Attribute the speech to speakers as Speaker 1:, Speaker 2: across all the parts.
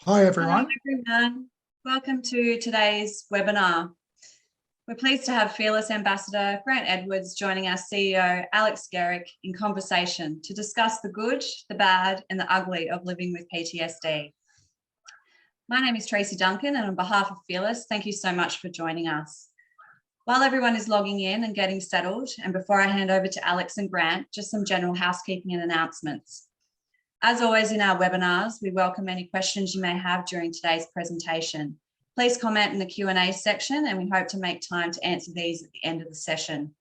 Speaker 1: Hi,
Speaker 2: Hello,
Speaker 1: everyone.
Speaker 2: everyone. Welcome to today's webinar. We're pleased to have Fearless Ambassador Grant Edwards joining our CEO Alex Gerrick in conversation to discuss the good, the bad, and the ugly of living with PTSD. My name is Tracy Duncan, and on behalf of Fearless, thank you so much for joining us. While everyone is logging in and getting settled, and before I hand over to Alex and Grant, just some general housekeeping and announcements. As always in our webinars, we welcome any questions you may have during today's presentation. Please comment in the Q&A section and we hope to make time to answer these at the end of the session.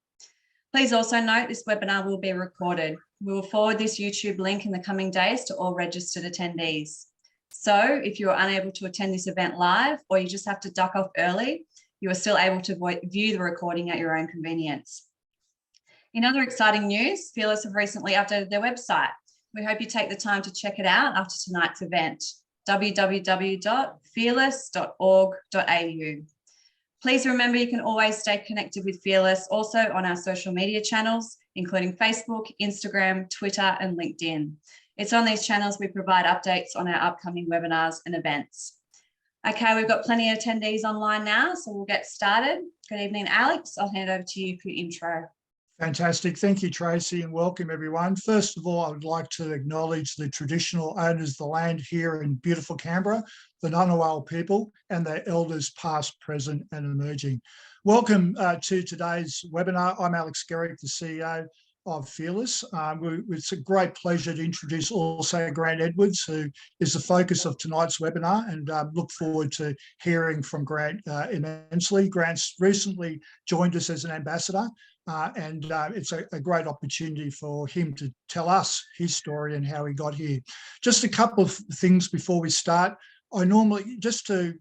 Speaker 2: Please also note this webinar will be recorded. We will forward this YouTube link in the coming days to all registered attendees. So if you are unable to attend this event live or you just have to duck off early, you are still able to view the recording at your own convenience. In other exciting news, Fearless have recently updated their website. We hope you take the time to check it out after tonight's event, www.fearless.org.au. Please remember you can always stay connected with Fearless also on our social media channels, including Facebook, Instagram, Twitter, and LinkedIn. It's on these channels we provide updates on our upcoming webinars and events. Okay, we've got plenty of attendees online now, so we'll get started. Good evening, Alex. I'll hand over to you for your intro.
Speaker 1: Fantastic. Thank you, Tracy, and welcome, everyone. First of all, I would like to acknowledge the traditional owners of the land here in beautiful Canberra, the Ngunnawal people, and their elders past, present, and emerging. Welcome to today's webinar. I'm Alex Gerrick, the CEO of Fearless. It's a great pleasure to introduce also Grant Edwards, who is the focus of tonight's webinar, and look forward to hearing from Grant immensely. Grant's recently joined us as an ambassador, and it's a great opportunity for him to tell us his story and how he got here. Just a couple of things before we start. I normally, just to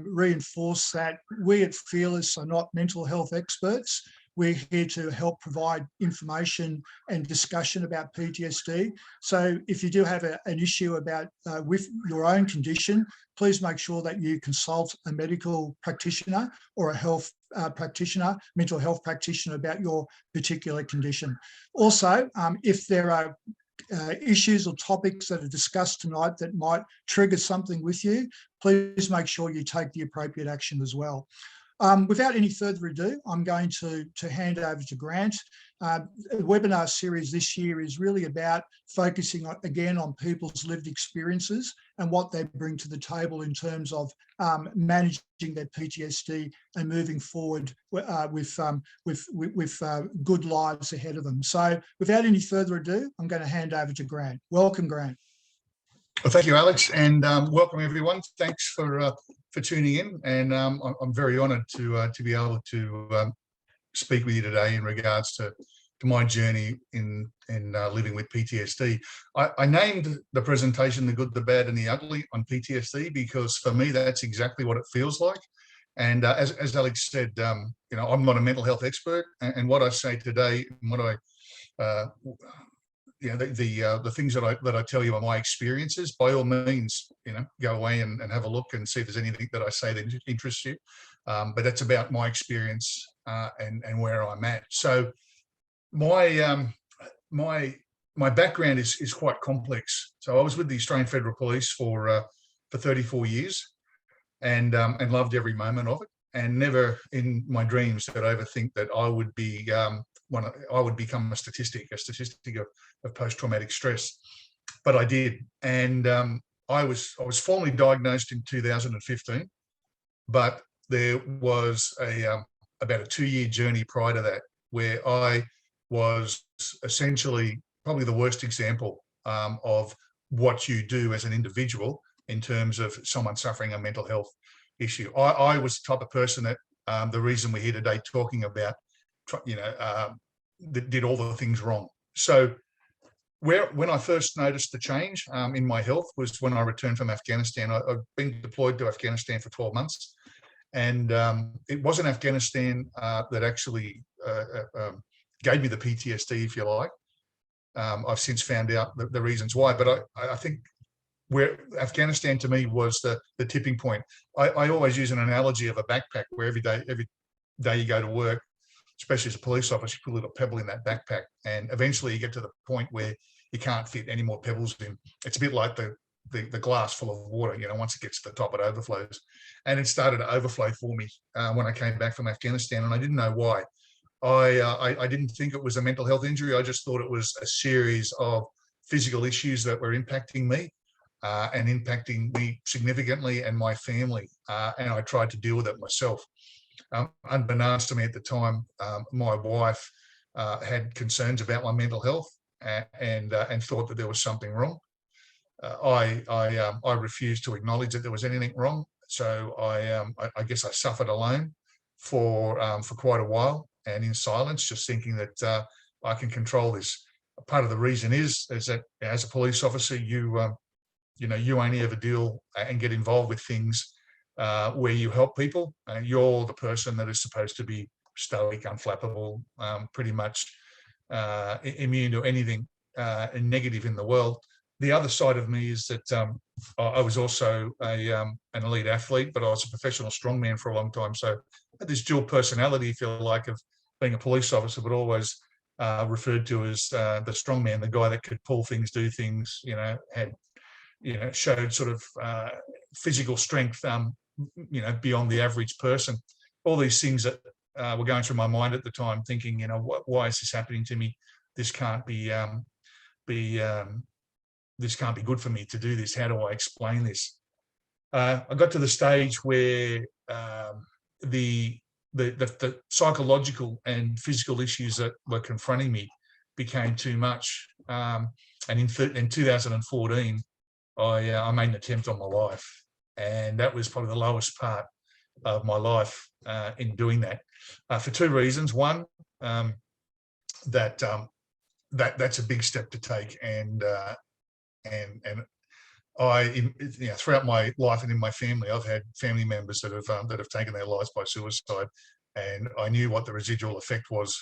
Speaker 1: reinforce that we at Fearless are not mental health experts. We're here to help provide information and discussion about PTSD. So if you do have an issue about with your own condition, please make sure that you consult a medical practitioner or a health practitioner, mental health practitioner about your particular condition. Also, if there are issues or topics that are discussed tonight that might trigger something with you, please make sure you take the appropriate action as well. Without any further ado, I'm going to hand over to Grant. The webinar series this year is really about focusing again on people's lived experiences and what they bring to the table in terms of managing their PTSD and moving forward with good lives ahead of them. So without any further ado, I'm going to hand over to Grant. Welcome, Grant.
Speaker 3: Well, thank you, Alex, and welcome everyone. Thanks for tuning in, and I'm very honoured to be able to speak with you today in regards to my journey in living with PTSD. I named the presentation "The Good, the Bad, and the Ugly" on PTSD because for me that's exactly what it feels like. And as Alex said, I'm not a mental health expert, and what I say today, and what the things that I tell you are my experiences. By all means, go away and have a look and see if there's anything that I say that interests you. But that's about my experience and where I'm at. So my background is quite complex. So I was with the Australian Federal Police for 34 years, and loved every moment of it. And never in my dreams did I ever think that I would be I would become a statistic of post-traumatic stress, but I did. And I was formally diagnosed in 2015, but there was about a 2-year journey prior to that where I was essentially probably the worst example of what you do as an individual in terms of someone suffering a mental health issue. I was the type of person that the reason we're here today talking about, that did all the things wrong. So when I first noticed the change in my health was when I returned from Afghanistan. I've been deployed to Afghanistan for 12 months. And it wasn't Afghanistan that actually gave me the PTSD, if you like. I've since found out the reasons why, but I think where Afghanistan to me was the tipping point. I always use an analogy of a backpack where every day you go to work, especially as a police officer, you put a little pebble in that backpack, and eventually you get to the point where you can't fit any more pebbles in. It's a bit like the the glass full of water. Once it gets to the top, it overflows, and it started to overflow for me when I came back from Afghanistan, and I didn't know why. I didn't think it was a mental health injury. I just thought it was a series of physical issues that were impacting me and impacting me significantly and my family. And I tried to deal with it myself. Unbeknownst to me at the time, my wife had concerns about my mental health and thought that there was something wrong. I refused to acknowledge that there was anything wrong. So I guess I suffered alone for quite a while and in silence, just thinking that I can control this. Part of the reason is that as a police officer, you only ever deal and get involved with things where you help people. You're the person that is supposed to be stoic, unflappable, pretty much immune to anything negative in the world. The other side of me is that I was also an elite athlete, but I was a professional strongman for a long time. So I had this dual personality, if you like, of being a police officer, but always referred to as the strongman, the guy that could pull things, do things, had, showed sort of physical strength, beyond the average person. All these things that were going through my mind at the time, thinking, why is this happening to me? This can't be this can't be good for me to do this. How do I explain this? I got to the stage where the psychological and physical issues that were confronting me became too much. And in 2014, I made an attempt on my life, and that was probably the lowest part of my life in doing that, for two reasons. One, that's a big step to take, and I, throughout my life and in my family, I've had family members that have taken their lives by suicide, and I knew what the residual effect was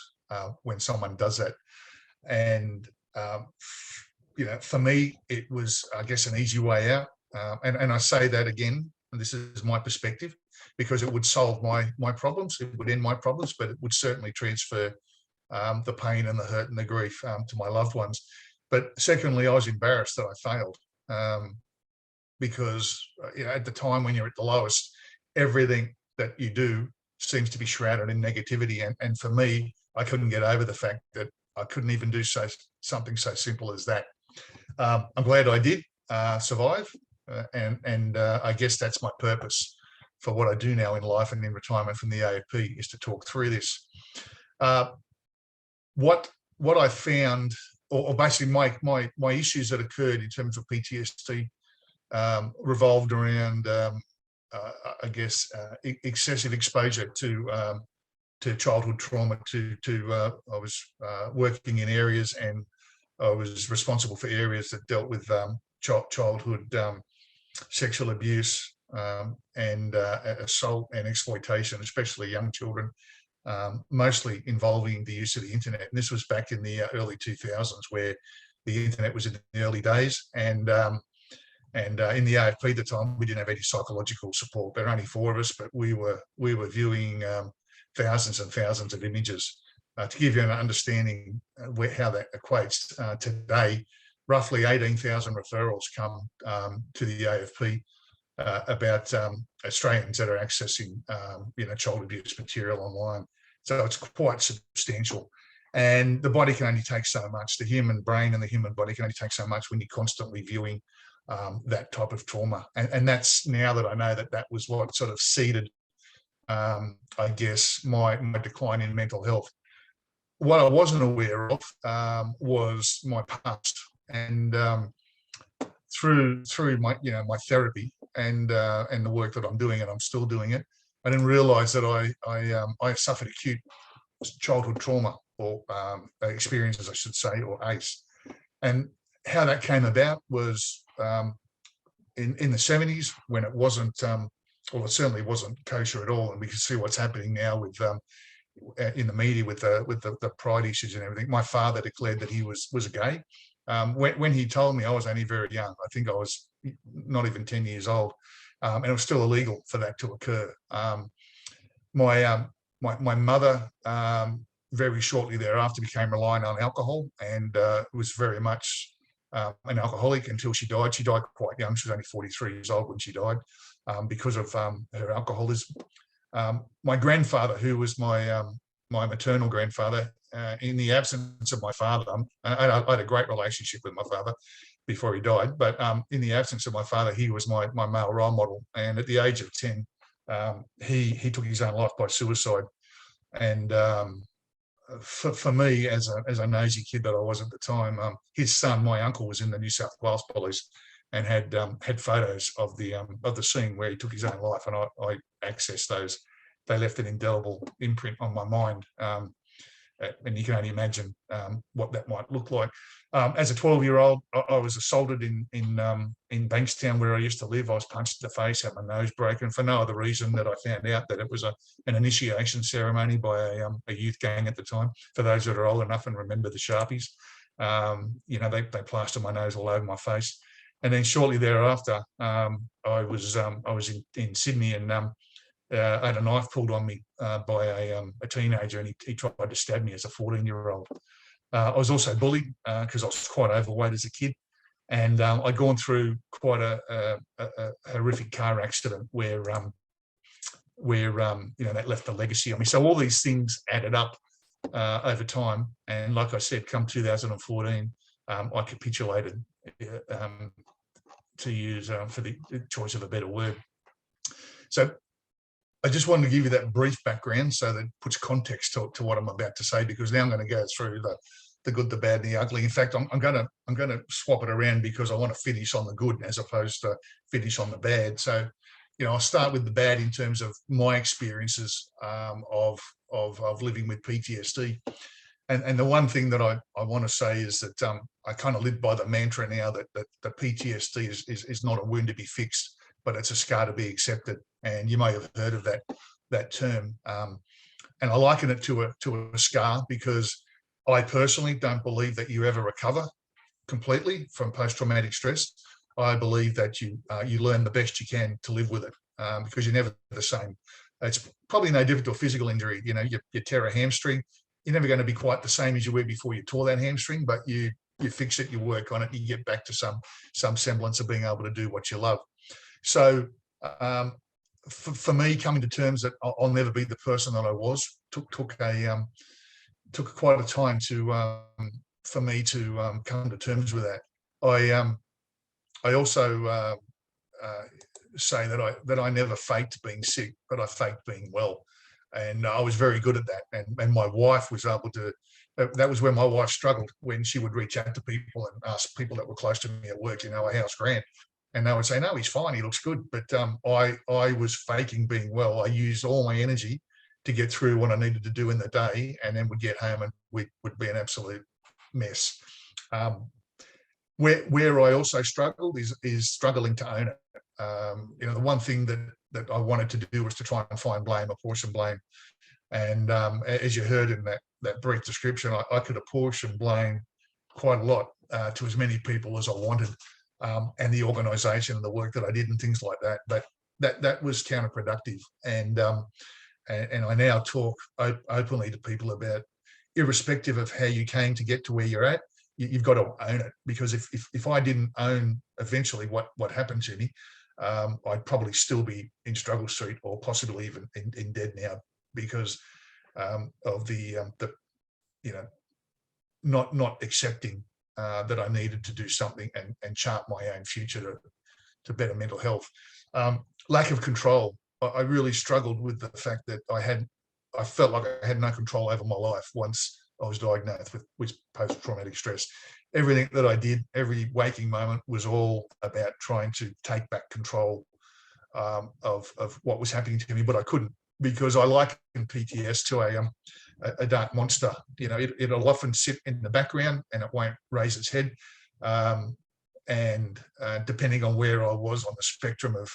Speaker 3: when someone does that. And for me, it was, I guess, an easy way out. And I say that again, and this is my perspective, because it would solve my problems, it would end my problems, but it would certainly transfer the pain and the hurt and the grief to my loved ones. But secondly, I was embarrassed that I failed, because at the time when you're at the lowest, everything that you do seems to be shrouded in negativity. And for me, I couldn't get over the fact that I couldn't even do something so simple as that. I'm glad I did survive, and I guess that's my purpose for what I do now in life and in retirement from the AFP, is to talk through this. What I found, or basically my issues that occurred in terms of PTSD revolved around, I guess, excessive exposure to childhood trauma. I was working in areas, and I was responsible for areas that dealt with childhood sexual abuse and assault and exploitation, especially young children, mostly involving the use of the internet. And this was back in the early 2000s, where the internet was in the early days. And in the AFP at the time, we didn't have any psychological support. There were only 4 of us, but we were viewing thousands and thousands of images. To give you an understanding how that equates, today, roughly 18,000 referrals come to the AFP about Australians that are accessing child abuse material online. So it's quite substantial. And the body can only take so much. The human brain and the human body can only take so much when you're constantly viewing that type of trauma. And that's, now that I know that was what sort of seeded, I guess, my decline in mental health. What I wasn't aware of was my past, and through my my therapy and the work that I'm doing, and I'm still doing it, I didn't realise that I suffered acute childhood trauma, or experiences, I should say, or ACE. And how that came about was in the 70s, when it wasn't, well, it certainly wasn't kosher at all, and we can see what's happening now with in the media with the pride issues and everything. My father declared that he was gay. When he told me, I was only very young. I think I was not even 10 years old, and it was still illegal for that to occur. My mother very shortly thereafter became reliant on alcohol, and was very much an alcoholic until she died. She died quite young. She was only 43 years old when she died because of her alcoholism. My grandfather, who was my maternal grandfather, in the absence of my father, I had a great relationship with my father before he died, but in the absence of my father, he was my male role model. And at the age of 10, he took his own life by suicide. And for me, as a nosy kid that I was at the time, his son, my uncle, was in the New South Wales Police and had photos of the scene where he took his own life, and I accessed those. They left an indelible imprint on my mind, and you can only imagine what that might look like. As a 12-year-old, I was assaulted in Bankstown, where I used to live. I was punched in the face, had my nose broken for no other reason that I found out that it was an initiation ceremony by a youth gang at the time. For those that are old enough and remember the Sharpies, they plastered my nose all over my face. And then shortly thereafter, I was in Sydney, and I had a knife pulled on me by a teenager, and he tried to stab me as a 14-year-old. I was also bullied because I was quite overweight as a kid, and I'd gone through quite a horrific car accident where that left a legacy on me. So all these things added up over time, and like I said, come 2014, I capitulated, to use for the choice of a better word. So I just wanted to give you that brief background so that puts context to what I'm about to say, because now I'm going to go through the good, the bad, and the ugly. In fact, I'm going to swap it around, because I want to finish on the good as opposed to finish on the bad. So, I'll start with the bad in terms of my experiences of living with PTSD. And the one thing that I want to say is that I kind of live by the mantra now that the PTSD is not a wound to be fixed, but it's a scar to be accepted. And you may have heard of that term. And I liken it to a scar, because I personally don't believe that you ever recover completely from post-traumatic stress. I believe that you learn the best you can to live with it, because you're never the same. It's probably no different to a physical injury. You tear a hamstring, you're never going to be quite the same as you were before you tore that hamstring, but you fix it, you work on it, you get back to some semblance of being able to do what you love. So for me, coming to terms that I'll never be the person that I was took quite a time for me to come to terms with that. I also say that I never faked being sick, but I faked being well, and I was very good at that. And my wife was able to. That was where my wife struggled, when she would reach out to people and ask people that were close to me at work, how's Grant? And they would say, no, he's fine, he looks good. But I was faking being well. I used all my energy to get through what I needed to do in the day, and then would get home and would be an absolute mess. Where I also struggled is struggling to own it. The one thing that I wanted to do was to try and find blame, apportion blame. And as you heard in that brief description, I could apportion blame quite a lot to as many people as I wanted. And the organisation and the work that I did and things like that, but that was counterproductive. And I now talk openly to people about, irrespective of how you came to get to where you're at, you've got to own it. Because if I didn't own eventually what happened to me, I'd probably still be in Struggle Street, or possibly even in dead now, because of the not accepting that I needed to do something and chart my own future to better mental health. Lack of control. I really struggled with the fact that I felt like I had no control over my life once I was diagnosed with post-traumatic stress. Everything that I did, every waking moment, was all about trying to take back control of what was happening to me, but I couldn't, because I liken PTS to a dark monster. It'll often sit in the background and it won't raise its head. And depending on where I was on the spectrum of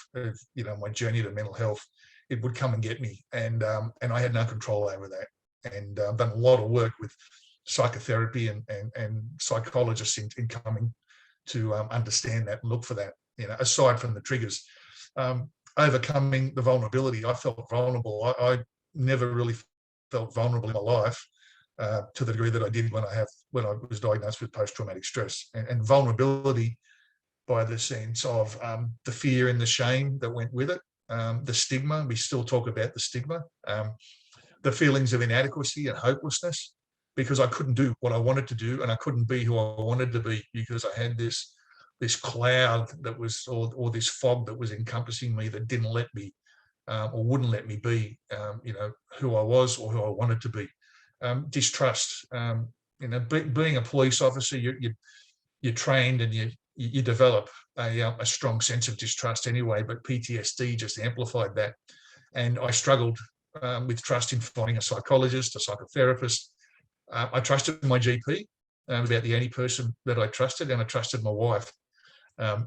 Speaker 3: my journey to mental health, it would come and get me. And I had no control over that. And I've done a lot of work with psychotherapy and psychologists in coming to understand that and look for that, aside from the triggers. Overcoming the vulnerability. I felt vulnerable. I never really felt vulnerable in my life to the degree that I did when I was diagnosed with post-traumatic stress, and vulnerability by the sense of the fear and the shame that went with it, the stigma. We still talk about the stigma, the feelings of inadequacy and hopelessness, because I couldn't do what I wanted to do, and I couldn't be who I wanted to be because I had this cloud that was, or this fog that was encompassing me that didn't let me or wouldn't let me be, who I was or who I wanted to be. Distrust. Being a police officer, you're trained and you develop a strong sense of distrust anyway, but PTSD just amplified that. And I struggled with trust in finding a psychologist, a psychotherapist. I trusted my GP, about the only person that I trusted, and I trusted my wife. And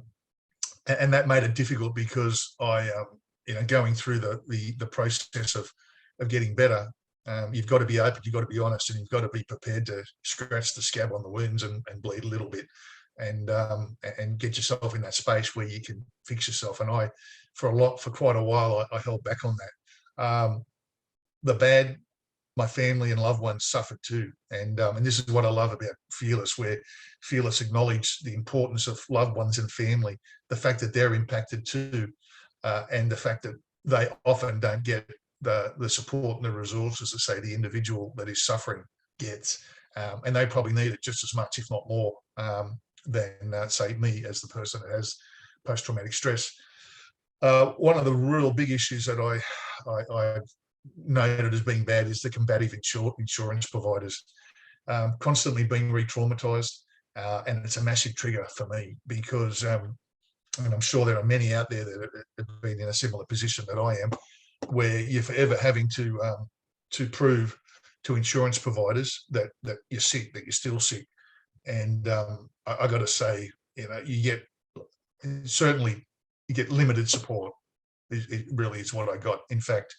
Speaker 3: that made it difficult because I, going through the process of getting better, you've got to be open, you've got to be honest, and you've got to be prepared to scratch the scab on the wounds and bleed a little bit, and get yourself in that space where you can fix yourself. And I, for quite a while, I held back on that. The bad, my family and loved ones suffered too, and this is what I love about Fearless, where Fearless acknowledge the importance of loved ones and family, the fact that they're impacted too, and the fact that they often don't get the support and the resources that, say, the individual that is suffering gets, and they probably need it just as much, if not more, than say me as the person that has post-traumatic stress. One of the real big issues that I noted as being bad is the combative insurance providers, constantly being re-traumatized, and it's a massive trigger for me because, and I'm sure there are many out there that have been in a similar position that I am, where you're forever having to prove to insurance providers that you're sick, that you're still sick. And I got to say, you get limited support. It really is what I got. In fact,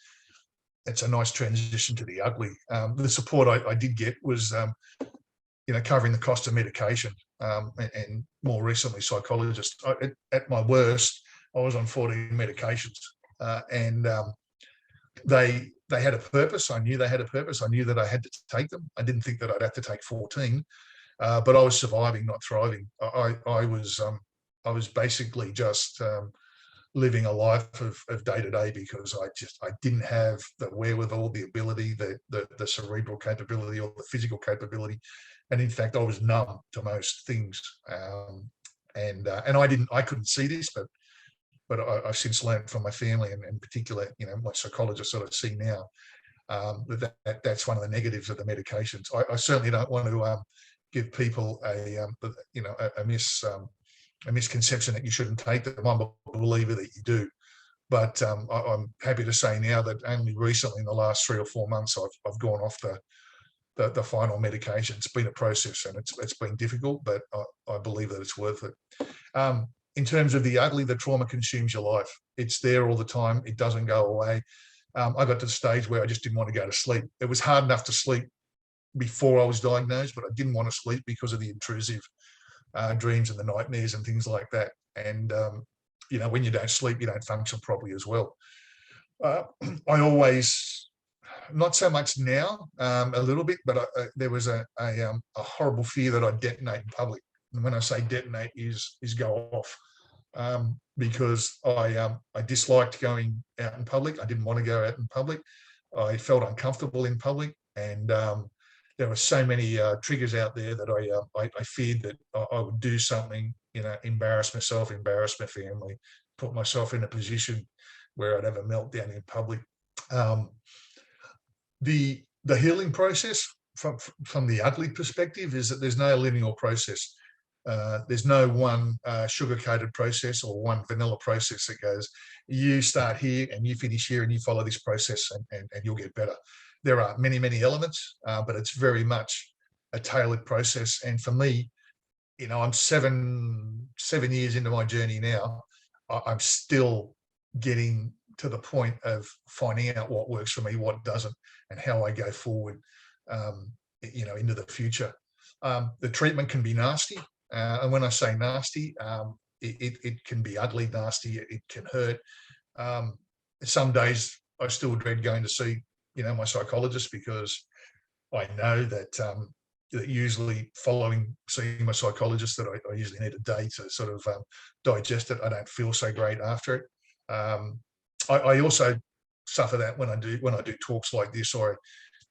Speaker 3: it's a nice transition to the ugly. The support I did get was, covering the cost of medication, and more recently, psychologists. At my worst, I was on 14 medications, and they had a purpose. I knew they had a purpose. I knew that I had to take them. I didn't think that I'd have to take 14, but I was surviving, not thriving. I was basically just living a life of day to day because I didn't have the wherewithal, the ability, the cerebral capability, or the physical capability, and in fact I was numb to most things. And I couldn't see this, but I've since learned from my family, and in particular, my psychologist that I see now, that's one of the negatives of the medications. I certainly don't want to give people a misconception that you shouldn't take them. I'm a believer that you do, but I'm happy to say now that only recently, in the last 3 or 4 months, I've gone off the final medication. It's been a process, and it's been difficult, but I believe that it's worth it. In terms of the ugly, the trauma consumes your life. It's there all the time. It doesn't go away. I got to the stage where I just didn't want to go to sleep. It was hard enough to sleep before I was diagnosed, but I didn't want to sleep because of the intrusive dreams and the nightmares and things like that. And, when you don't sleep, you don't function properly as well. I always, not so much now, a little bit, but there was a horrible fear that I'd detonate in public. And when I say detonate, is go off, because I disliked going out in public. I didn't want to go out in public. I felt uncomfortable in public, and there were so many triggers out there that I feared that I would do something, embarrass myself, embarrass my family, put myself in a position where I'd have a meltdown in public. The healing process from the ugly perspective is that there's no linear process. There's no one sugar-coated process or one vanilla process that goes, you start here and you finish here and you follow this process and you'll get better. There are many, many elements, but it's very much a tailored process. And for me, I'm 7 years into my journey now. I'm still getting to the point of finding out what works for me, what doesn't, and how I go forward, into the future. The treatment can be nasty. And when I say nasty, it can be ugly, nasty. It can hurt. Some days I still dread going to see, my psychologist, because I know that that usually following seeing my psychologist that I usually need a day to sort of digest it. I don't feel so great after it. I also suffer that when I do talks like this, or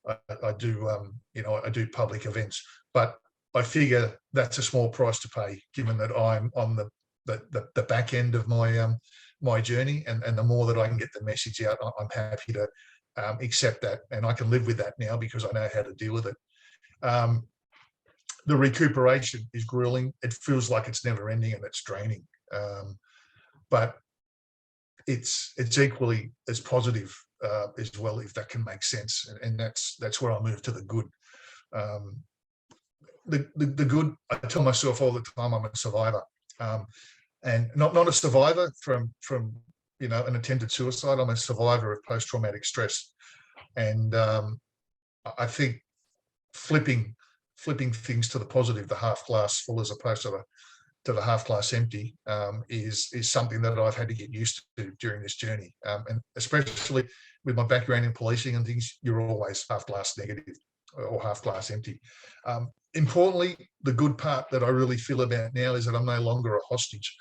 Speaker 3: I do I do public events, but I figure that's a small price to pay, given that I'm on the back end of my my journey, and the more that I can get the message out, I'm happy to accept that, and I can live with that now because I know how to deal with it. The recuperation is grueling. It feels like it's never ending and it's draining, but it's equally as positive as well, if that can make sense. And that's where I move to the good. The good, I tell myself all the time, I'm a survivor, and not a survivor from an attempted suicide. I'm a survivor of post-traumatic stress, and I think flipping things to the positive, the half glass full as opposed to the half glass empty, is something that I've had to get used to during this journey, and especially with my background in policing and things, you're always half glass negative or half glass empty. Importantly, the good part that I really feel about now is that I'm no longer a hostage.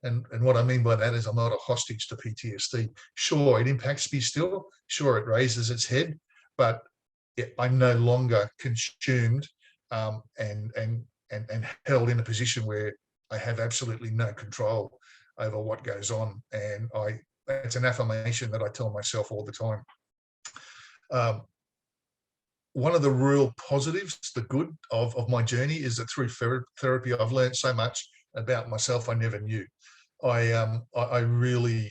Speaker 3: And what I mean by that is I'm not a hostage to PTSD. Sure, it impacts me still. Sure, it raises its head, but I'm no longer consumed and held in a position where I have absolutely no control over what goes on. And it's an affirmation that I tell myself all the time. One of the real positives, the good of my journey, is that through therapy, I've learned so much about myself I never knew. I really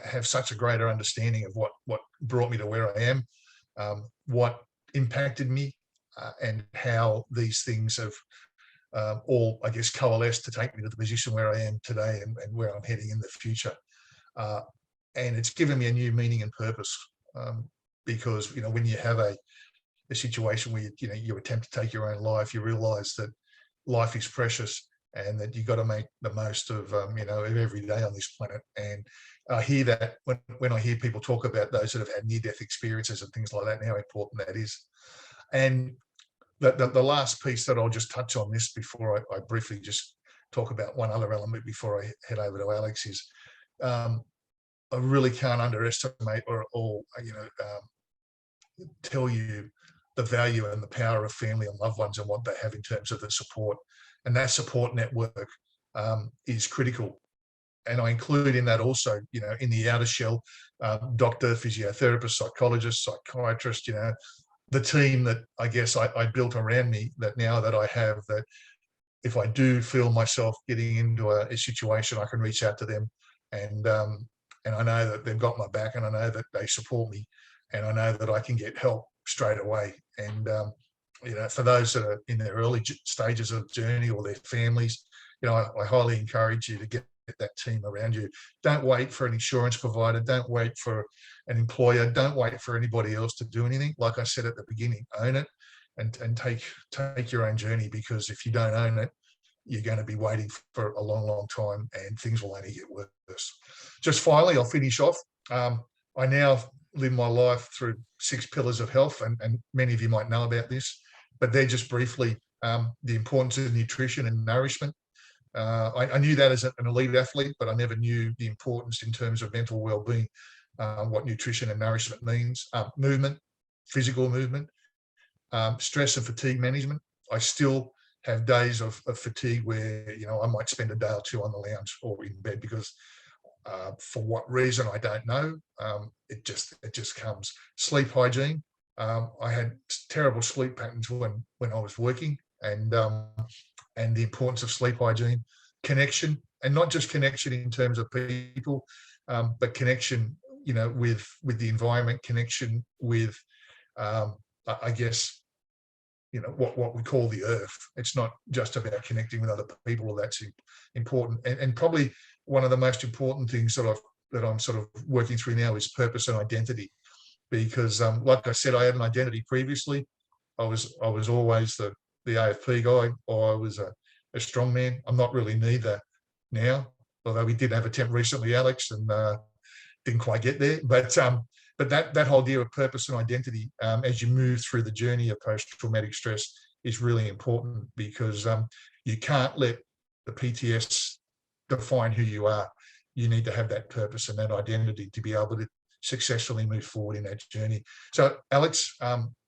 Speaker 3: have such a greater understanding of what brought me to where I am, what impacted me, and how these things have all, I guess, coalesced to take me to the position where I am today and where I'm heading in the future. And it's given me a new meaning and purpose, because when you have a situation where you attempt to take your own life, you realise that life is precious and that you've got to make the most of every day on this planet. And I hear that when I hear people talk about those that have had near-death experiences and things like that, and how important that is. And the last piece that I'll just touch on this before I briefly just talk about one other element before I head over to Alex is, I really can't underestimate or tell you the value and the power of family and loved ones and what they have in terms of the support. And that support network is critical. And I include in that also, in the outer shell, doctor, physiotherapist, psychologist, psychiatrist, the team that I guess I built around me, that now that I have, that if I do feel myself getting into a situation, I can reach out to them, and I know that they've got my back, and I know that they support me, and I know that I can get help straight away. And for those that are in their early stages of the journey, or their families, I highly encourage you to get that team around you. Don't wait for an insurance provider. Don't wait for an employer. Don't wait for anybody else to do anything. Like I said at the beginning, own it and take your own journey, because if you don't own it, you're going to be waiting for a long, long time, and things will only get worse. Just finally, I'll finish off. I now live my life through 6 pillars of health, and many of you might know about this, but they're just briefly the importance of nutrition and nourishment. I knew that as an elite athlete, but I never knew the importance in terms of mental well-being, what nutrition and nourishment means. Movement, physical movement, stress and fatigue management. I still have days of fatigue where I might spend a day or two on the lounge or in bed because for what reason I don't know, it just comes. Sleep hygiene. I had terrible sleep patterns when I was working, and the importance of sleep hygiene. Connection, and not just connection in terms of people, but connection with the environment, connection with I guess what we call the earth. It's not just about connecting with other people, or that's important. And probably one of the most important things that I'm sort of working through now is purpose and identity, because like I said, I had an identity previously. I was always the AFP guy, or I was a strong man. I'm not really neither now, although we did have a temp recently, Alex, and didn't quite get there. But but that whole idea of purpose and identity as you move through the journey of post-traumatic stress is really important, because you can't let the PTS define who you are. You need to have that purpose and that identity to be able to successfully move forward in that journey. So, Alex,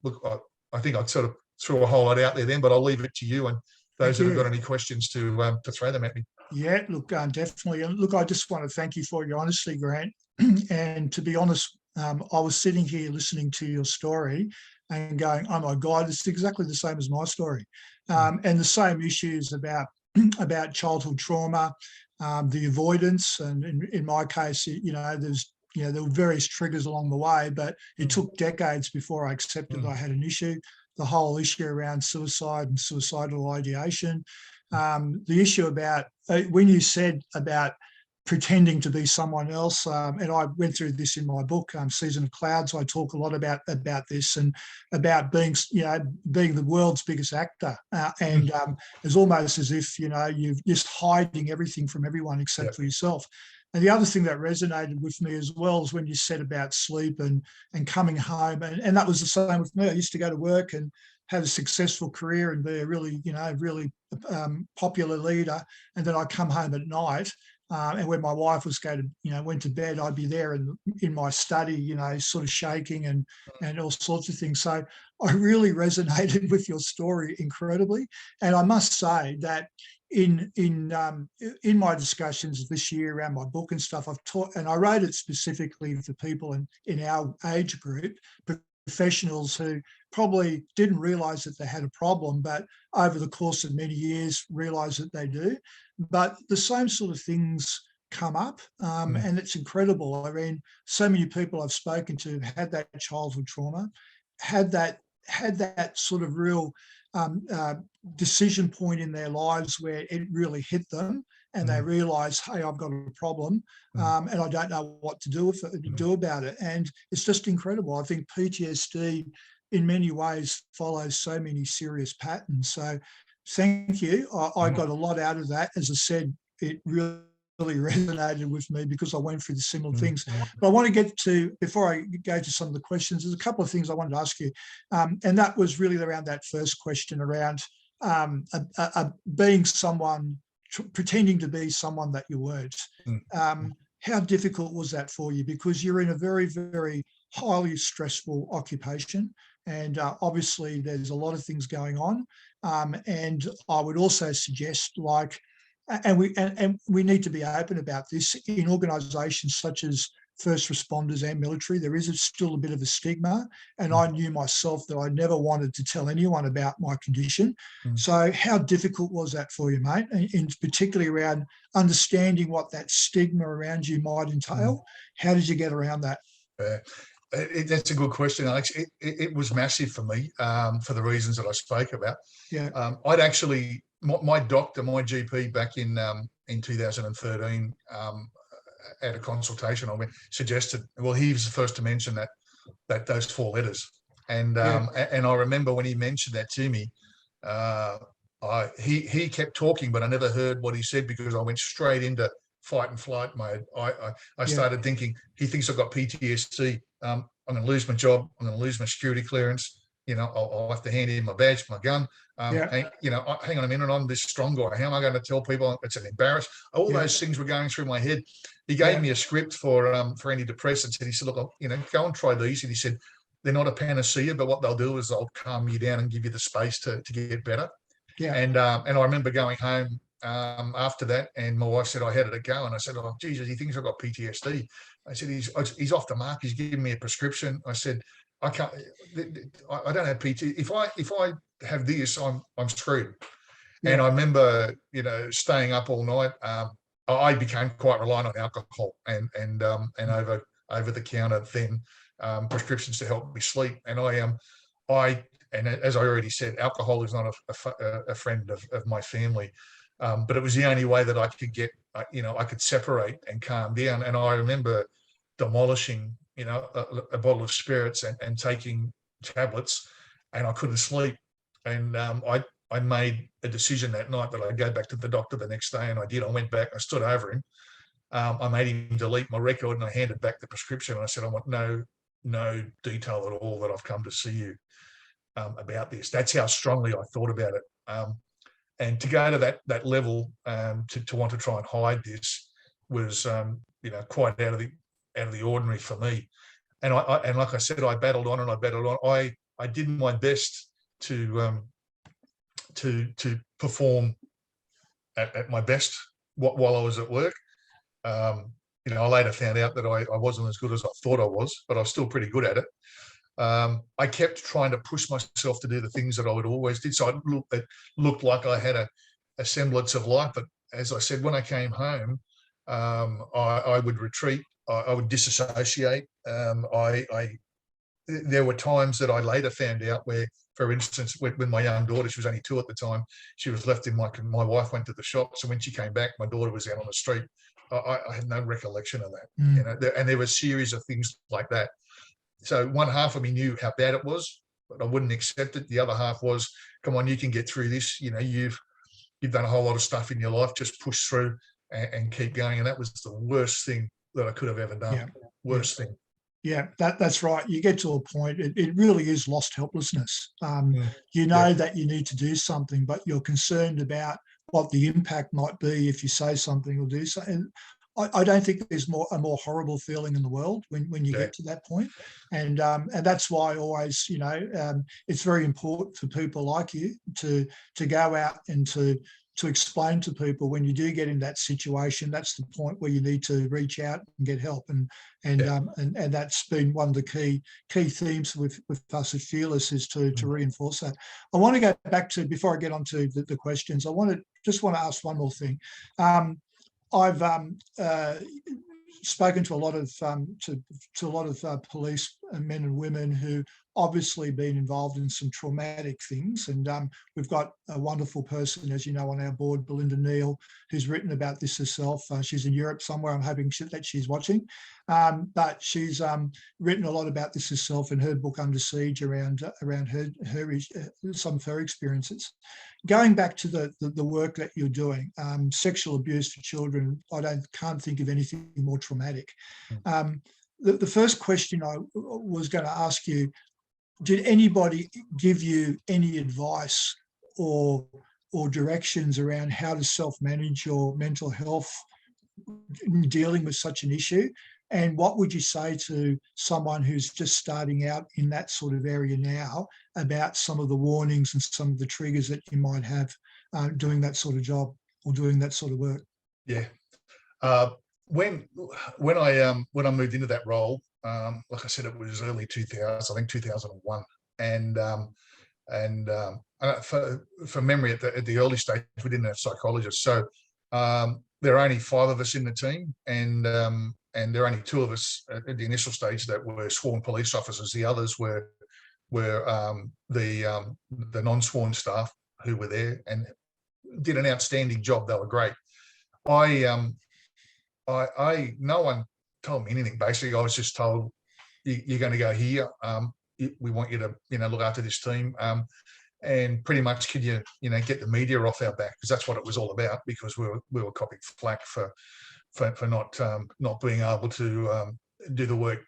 Speaker 3: look, I think I sort of threw a whole lot out there then, but I'll leave it to you and those that have got any questions to throw them at me.
Speaker 1: Yeah, look, definitely. And look, I just want to thank you for your honesty, Grant. And to be honest, I was sitting here listening to your story and going, oh my God, it's exactly the same as my story. And the same issues about childhood trauma, the avoidance. And in my case, there were various triggers along the way, but it took decades before I accepted that I had an issue. The whole issue around suicide and suicidal ideation. The issue about when you said about pretending to be someone else, and I went through this in my book, Season of Clouds. I talk a lot about this and about being the world's biggest actor, and it's almost as if you're just hiding everything from everyone except for yourself. And the other thing that resonated with me as well is when you said about sleep and coming home, and that was the same with me. I used to go to work and have a successful career and be a really popular leader, and then I'd come home at night. And when my wife was went to bed, I'd be there in my study, sort of shaking and all sorts of things. So I really resonated with your story incredibly. And I must say that in my discussions this year around my book and stuff, I've taught, and I wrote it specifically for people in our age group, professionals who probably didn't realize that they had a problem, but over the course of many years realize that they do. But the same sort of things come up, and it's incredible. I mean, so many people I've spoken to have had that childhood trauma, had that sort of real decision point in their lives where it really hit them, and they realize, hey, I've got a problem, and I don't know what to do about it. And it's just incredible. I think PTSD in many ways follows so many serious patterns. So thank you. I got a lot out of that. As I said, it really resonated with me because I went through the similar things. But I want to get to, before I go to some of the questions, there's a couple of things I wanted to ask you. And that was really around that first question around being someone, pretending to be someone that you weren't. How difficult was that for you? Because you're in a very, very highly stressful occupation. And obviously there's a lot of things going on. And I would also suggest, and we need to be open about this in organisations such as first responders and military. There is still a bit of a stigma, and I knew myself that I never wanted to tell anyone about my condition. So how difficult was that for you, mate? And particularly around understanding what that stigma around you might entail. How did you get around that?
Speaker 3: That's a good question, Alex. It was massive for me for the reasons that I spoke about.
Speaker 1: Yeah.
Speaker 3: I'd actually, my doctor, my GP back in 2013, at a consultation, I suggested, well, he was the first to mention that those four letters. And and I remember when he mentioned that to me, he kept talking, but I never heard what he said because I went straight into fight and flight mode. I started thinking, he thinks I've got PTSD. I'm going to lose my job. I'm going to lose my security clearance. I'll have to hand in my badge, my gun. And, hang on a minute, I'm this strong guy. How am I going to tell people? It's an embarrassment. All those things were going through my head. He gave me a script for antidepressants, and he said, look, go and try these. And he said, they're not a panacea, but what they'll do is they'll calm you down and give you the space to get better. Yeah. And I remember going home after that, and my wife said, how did it go? And I said, oh, Jesus, he thinks I've got PTSD. I said, he's off the mark. He's giving me a prescription. I said, I don't have PT. If I have this, I'm screwed. Yeah. And I remember, staying up all night. I became quite reliant on alcohol and over the counter then prescriptions to help me sleep. And and as I already said, alcohol is not a friend of my family. But it was the only way that I could get, I could separate and calm down. And I remember demolishing, a bottle of spirits and taking tablets, and I couldn't sleep. And I made a decision that night that I'd go back to the doctor the next day, and I did. I went back, I stood over him. I made him delete my record, and I handed back the prescription. And I said, I want no no detail at all that I've come to see you about this. That's how strongly I thought about it. And to go to that level, to want to try and hide this was, quite out of the ordinary for me. And and like I said, I battled on and I battled on. I did my best to perform at my best while I was at work. I later found out that I wasn't as good as I thought I was, but I was still pretty good at it. I kept trying to push myself to do the things that I would always did. So it looked like I had a semblance of life. But as I said, when I came home, I would retreat. I would disassociate. There were times that I later found out where, for instance, when my young daughter, she was only 2 at the time, she was left in my wife went to the shops, and when she came back, my daughter was out on the street. I had no recollection of that, and there were a series of things like that. So one half of me knew how bad it was, but I wouldn't accept it. The other half was, come on, you can get through this. You've done a whole lot of stuff in your life. Just push through and keep going. And that was the worst thing that I could have ever done.
Speaker 1: Yeah.
Speaker 3: Worst thing.
Speaker 1: Yeah, that's right. You get to a point, it really is lost helplessness. That you need to do something, but you're concerned about what the impact might be if you say something or do something. And I don't think there's a more horrible feeling in the world when you get to that point. And that's why always, it's very important for people like you to go out and to explain to people when you do get in that situation. That's the point where you need to reach out and get help, and that's been one of the key themes with us at Fearless, is to reinforce that. I want to go back to, before I get on to the questions, I want to ask one more thing. I've spoken to a lot of police men and women who obviously been involved in some traumatic things, and we've got a wonderful person, as you know, on our board, Belinda Neal, who's written about this herself. She's in Europe somewhere. I'm hoping that she's watching, but she's written a lot about this herself in her book Under Siege, around her some of her experiences. Going back to the work that you're doing, sexual abuse for children, I can't think of anything more traumatic. The first question I was going to ask you: did anybody give you any advice or directions around how to self-manage your mental health in dealing with such an issue? And what would you say to someone who's just starting out in that sort of area now about some of the warnings and some of the triggers that you might have doing that sort of job or doing that sort of work?
Speaker 3: Yeah. When I moved into that role, like I said, it was early 2000, I think 2001, and for memory, at the early stage, we didn't have psychologists, so there are only 5 of us in the team, and there are only 2 of us at the initial stage that were sworn police officers. The others were the non-sworn staff who were there and did an outstanding job. They were great. No one told me anything. Basically, I was just told, you're going to go here. We want you to, look after this team, and pretty much could you, get the media off our back, because that's what it was all about. Because we were copying flack for not being able to do the work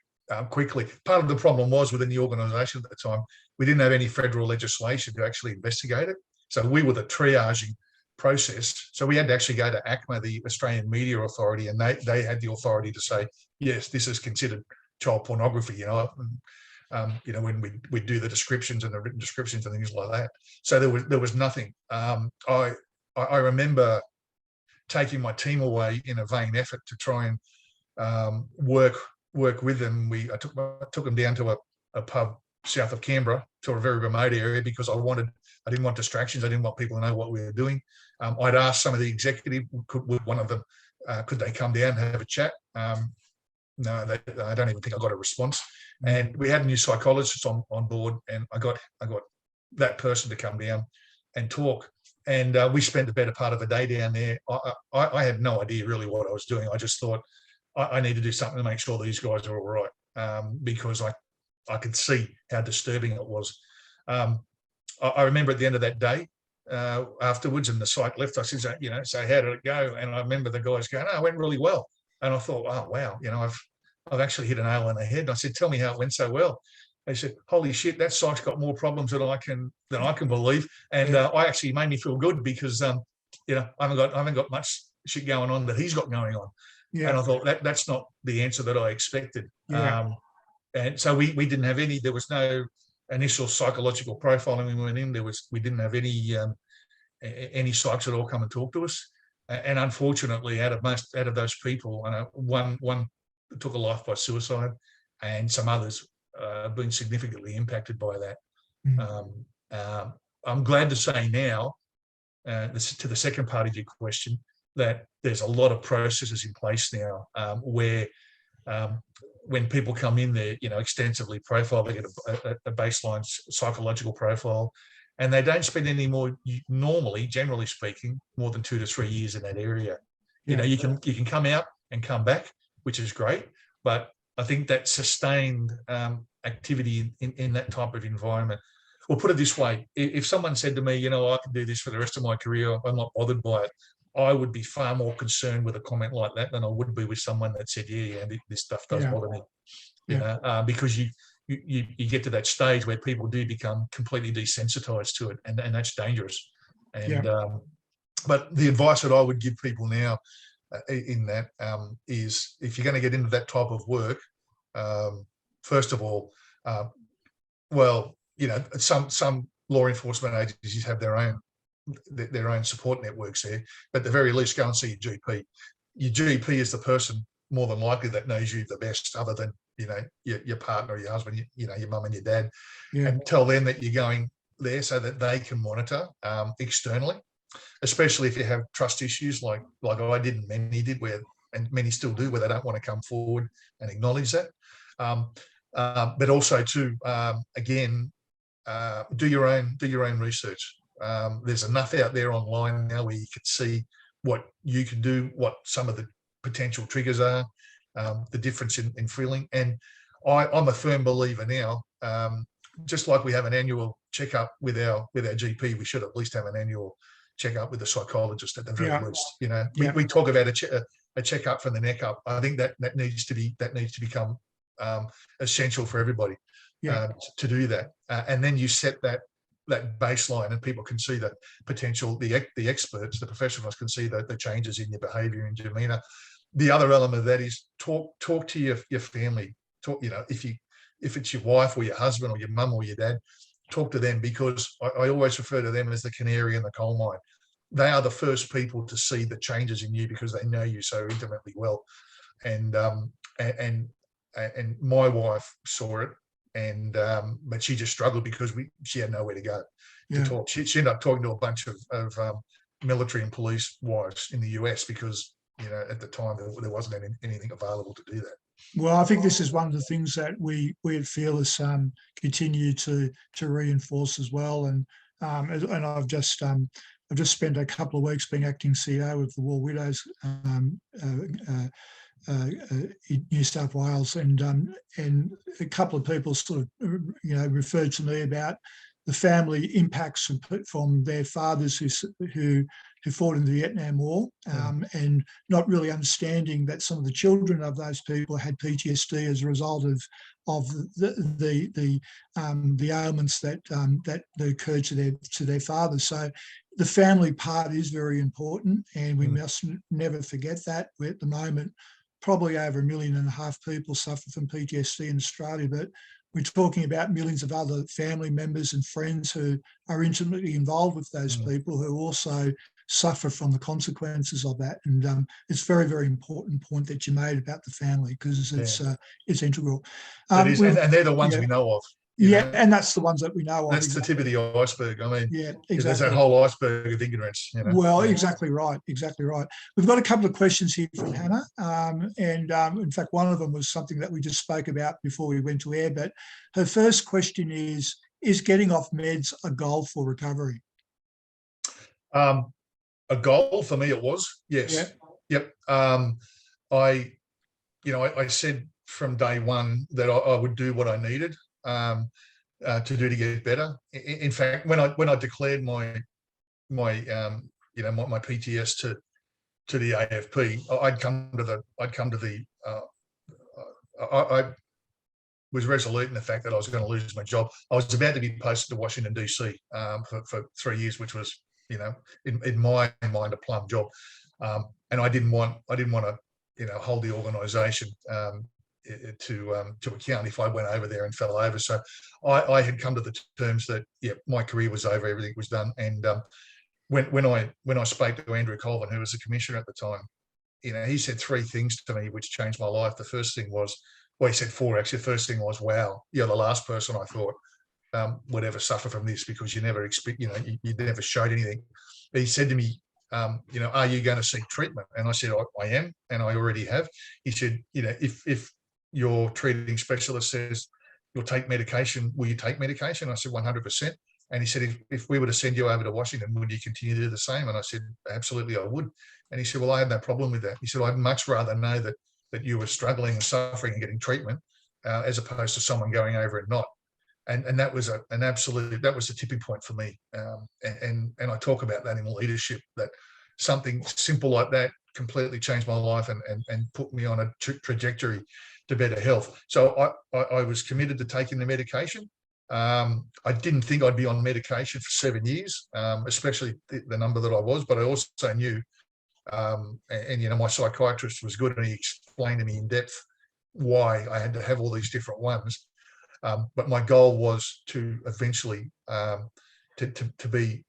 Speaker 3: quickly. Part of the problem was within the organisation at the time, we didn't have any federal legislation to actually investigate it. So we were the triaging process. So we had to actually go to ACMA, the Australian Media Authority, and they had the authority to say, yes, this is considered child pornography, when we do the descriptions and the written descriptions and things like that. So there was nothing. I remember taking my team away in a vain effort to try and work with them. I took them down to a pub south of Canberra, to a very remote area, because I didn't want distractions. I didn't want people to know what we were doing. I'd asked some of the executive, would one of them, could they come down and have a chat? No, I don't even think I got a response. And we had a new psychologist on board, and I got that person to come down and talk. And we spent the better part of a day down there. I had no idea really what I was doing. I just thought I need to do something to make sure these guys are all right, because I could see how disturbing it was. I remember at the end of that day, afterwards, and the psych left, I said, so how did it go? And I remember the guys going, it went really well. And I thought, oh, wow, I've actually hit a nail on the head. And I said, tell me how it went so well. They said, holy shit, that psych's got more problems than I can believe. And I actually made me feel good because, you know, I haven't got much shit going on that he's got going on.
Speaker 1: Yeah.
Speaker 3: And I thought that's not the answer that I expected.
Speaker 1: Yeah.
Speaker 3: And so we didn't have any, there was no initial psychological profiling when we went in. We didn't have any psychs at all come and talk to us. And unfortunately, out of those people, one took a life by suicide, and some others been significantly impacted by that. I'm glad to say now, to the second part of your question, that there's a lot of processes in place now where when people come in, they're extensively profiled. They get a baseline psychological profile, and they don't spend any more, normally, generally speaking, more than 2 to 3 years in that area.
Speaker 1: Yeah.
Speaker 3: You can come out and come back, which is great, but I think that sustained activity in that type of environment. Well, put it this way: if someone said to me, I can do this for the rest of my career, I'm not bothered by it, I would be far more concerned with a comment like that than I would be with someone that said, yeah, this stuff does bother me. Because you get to that stage where people do become completely desensitized to it, and that's dangerous. And but the advice that I would give people now in that is, if you're going to get into that type of work, first of all, some law enforcement agencies have their own support networks there, but at the very least, go and see your GP. Your GP is the person more than likely that knows you the best, other than your partner or your husband, your mum and your dad, and tell them that you're going there so that they can monitor externally, especially if you have trust issues like I did and many did, and many still do, where they don't want to come forward and acknowledge that. But also to do your own research. There's enough out there online now where you can see what you can do, what some of the potential triggers are, the difference in feeling. And I'm a firm believer now, just like we have an annual checkup with our GP, we should at least have an annual checkup with a psychologist at the very least. We talk about a checkup from the neck up. I think that needs to become essential for everybody to do that. And then you set that baseline, and people can see the potential, the experts, the professionals can see the changes in your behavior and demeanor. The other element of that is talk to your family. Talk, if it's your wife or your husband or your mum or your dad, talk to them, because I always refer to them as the canary in the coal mine. They are the first people to see the changes in you because they know you so intimately well. And my wife saw it, but she just struggled because she had nowhere to go to talk. She ended up talking to a bunch of military and police wives in the US because at the time there wasn't anything available to do that.
Speaker 1: Well, I think this is one of the things that we at Fearless continue to reinforce as well. And I've just spent a couple of weeks being acting CEO of the War Widows New South Wales, and a couple of people sort of referred to me about the family impacts from their fathers who fought in the Vietnam War, and not really understanding that some of the children of those people had PTSD as a result of the ailments that occurred to their fathers. So the family part is very important, and we must never forget that. We're at the moment probably over 1.5 million people suffer from PTSD in Australia, but we're talking about millions of other family members and friends who are intimately involved with those people who also suffer from the consequences of that. And it's a very, very important point that you made about the family, because it's integral.
Speaker 3: It is, and they're the ones we know of.
Speaker 1: And that's the ones that we know of.
Speaker 3: That's the tip of the iceberg. I mean,
Speaker 1: exactly.
Speaker 3: There's that whole iceberg of ignorance.
Speaker 1: Well, exactly right. We've got a couple of questions here from Hannah, and in fact, one of them was something that we just spoke about before we went to air. But her first question is getting off meds a goal for recovery?
Speaker 3: A goal for me, it was, yes. Yep. I said from day one that I would do what I needed to do to get better. In fact, when I declared my PTS to the AFP, I'd come to the I was resolute in the fact that I was going to lose my job. I was about to be posted to Washington DC for 3 years, which was, in my mind, a plum job, and I didn't want to, hold the organisation to account if I went over there and fell over. So I had come to the terms that my career was over, everything was done. And when I spoke to Andrew Colvin, who was the commissioner at the time, he said 3 things to me which changed my life. The first thing was, well, he said 4 actually. The first thing was, wow, you're the last person I thought would ever suffer from this, because you never expect, you never showed anything. But he said to me, are you going to seek treatment? And I said, I am, and I already have. He said, if your treating specialist says you'll take medication, will you take medication? I said, 100%. And he said, if we were to send you over to Washington, would you continue to do the same? And I said, absolutely, I would. And he said, well, I have no problem with that. He said, I'd much rather know that you were struggling and suffering and getting treatment as opposed to someone going over and not. And that was that was the tipping point for me. And I talk about that in leadership, that something simple like that completely changed my life and put me on a trajectory to better health. So I was committed to taking the medication. I didn't think I'd be on medication for 7 years, especially the number that I was, but I also knew, and my psychiatrist was good, and he explained to me in depth why I had to have all these different ones. But my goal was to eventually to be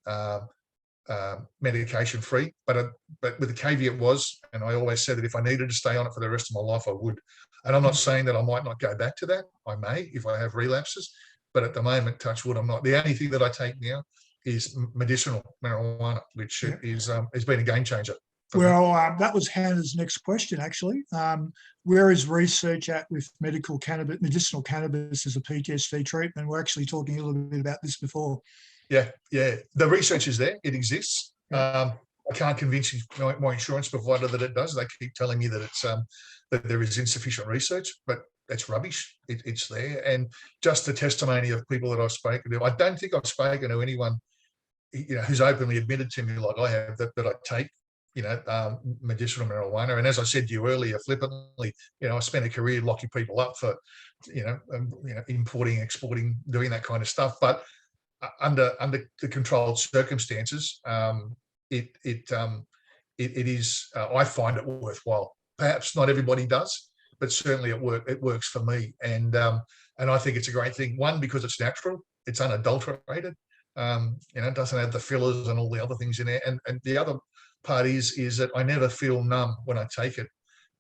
Speaker 3: medication free. But with the caveat was, and I always said that if I needed to stay on it for the rest of my life, I would. And I'm not saying that I might not go back to that. I may if I have relapses. But at the moment, touch wood, I'm not. The only thing that I take now is medicinal marijuana, which has been a game changer.
Speaker 1: Well, that was Hannah's next question, actually. Where is research at with medicinal cannabis as a PTSD treatment? We're actually talking a little bit about this before.
Speaker 3: Yeah. The research is there. It exists. I can't convince my insurance provider that it does. They keep telling me that it's that there is insufficient research, but that's rubbish. It's there. And just the testimony of people that I've spoken to, I don't think I've spoken to anyone, who's openly admitted to me like I have that I take, medicinal marijuana. And as I said to you earlier, flippantly, I spent a career locking people up for, importing, exporting, doing that kind of stuff. But under the controlled circumstances, it is. I find it worthwhile. Perhaps not everybody does, but certainly it works for me. And I think it's a great thing. One, because it's natural, it's unadulterated. It doesn't have the fillers and all the other things in there. And the other part is that I never feel numb when I take it.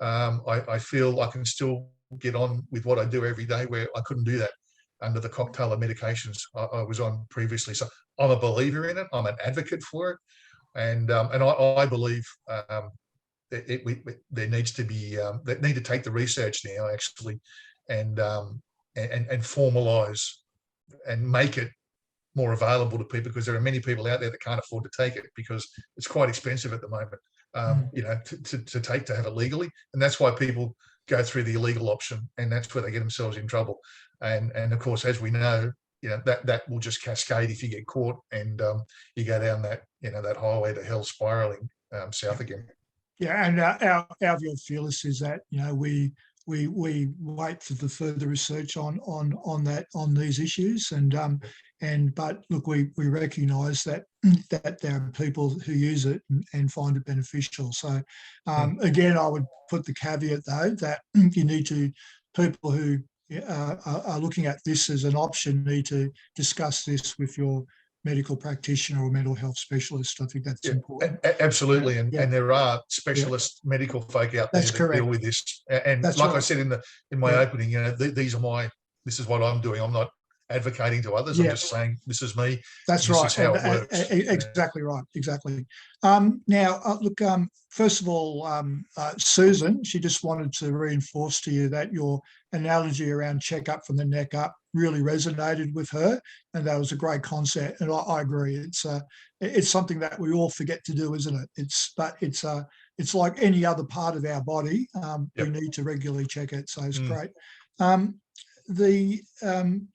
Speaker 3: I feel I can still get on with what I do every day, where I couldn't do that under the cocktail of medications I was on previously. So I'm a believer in it. I'm an advocate for it, and I believe there needs to be they need to take the research now actually, and formalise and make it more available to people, because there are many people out there that can't afford to take it because it's quite expensive at the moment, to have it legally. And that's why people go through the illegal option, and that's where they get themselves in trouble. And of course, as we know, that will just cascade if you get caught, and you go down that that highway to hell, spiraling south again.
Speaker 1: Yeah, and our view of Fearless is that we wait for the further research on these issues, but look, we recognise that there are people who use it and find it beneficial. So again, I would put the caveat though that people who are looking at this as an option need to discuss this with your medical practitioner or mental health specialist. I think that's important.
Speaker 3: Absolutely. And there are specialist medical folk out there that deal with this. And that's like I said in my opening, this is what I'm doing. I'm not advocating to others. I'm just saying, this is me.
Speaker 1: That's right. This is how it works. Exactly right. Exactly. Now, look, first of all, Susan, she just wanted to reinforce to you that your analogy around check up from the neck up really resonated with her, and that was a great concept. And I agree. It's something that we all forget to do, isn't it? It's like any other part of our body. We need to regularly check it. So it's great.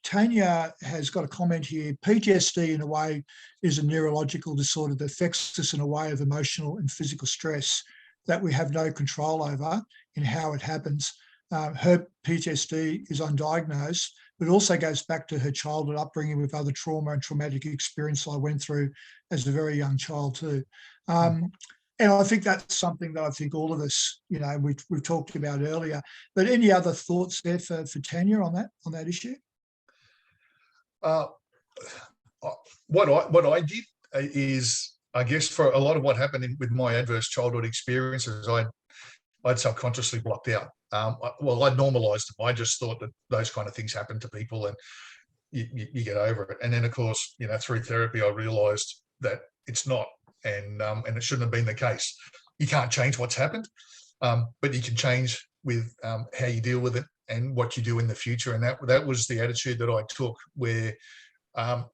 Speaker 1: Tanya has got a comment here. PTSD, in a way, is a neurological disorder that affects us in a way of emotional and physical stress that we have no control over in how it happens. her PTSD is undiagnosed, but also goes back to her childhood upbringing with other trauma and traumatic experience I went through as a very young child too. And I think that's something that I think all of us, we've talked about earlier. But any other thoughts there for Tanya on that issue?
Speaker 3: What I did is, I guess, for a lot of what happened with my adverse childhood experiences, I'd subconsciously blocked out. I'd normalised them. I just thought that those kind of things happen to people, and you get over it. And then, of course, through therapy, I realised that it's not, and it shouldn't have been the case. You can't change what's happened, but you can change with how you deal with it and what you do in the future. And that was the attitude that I took, where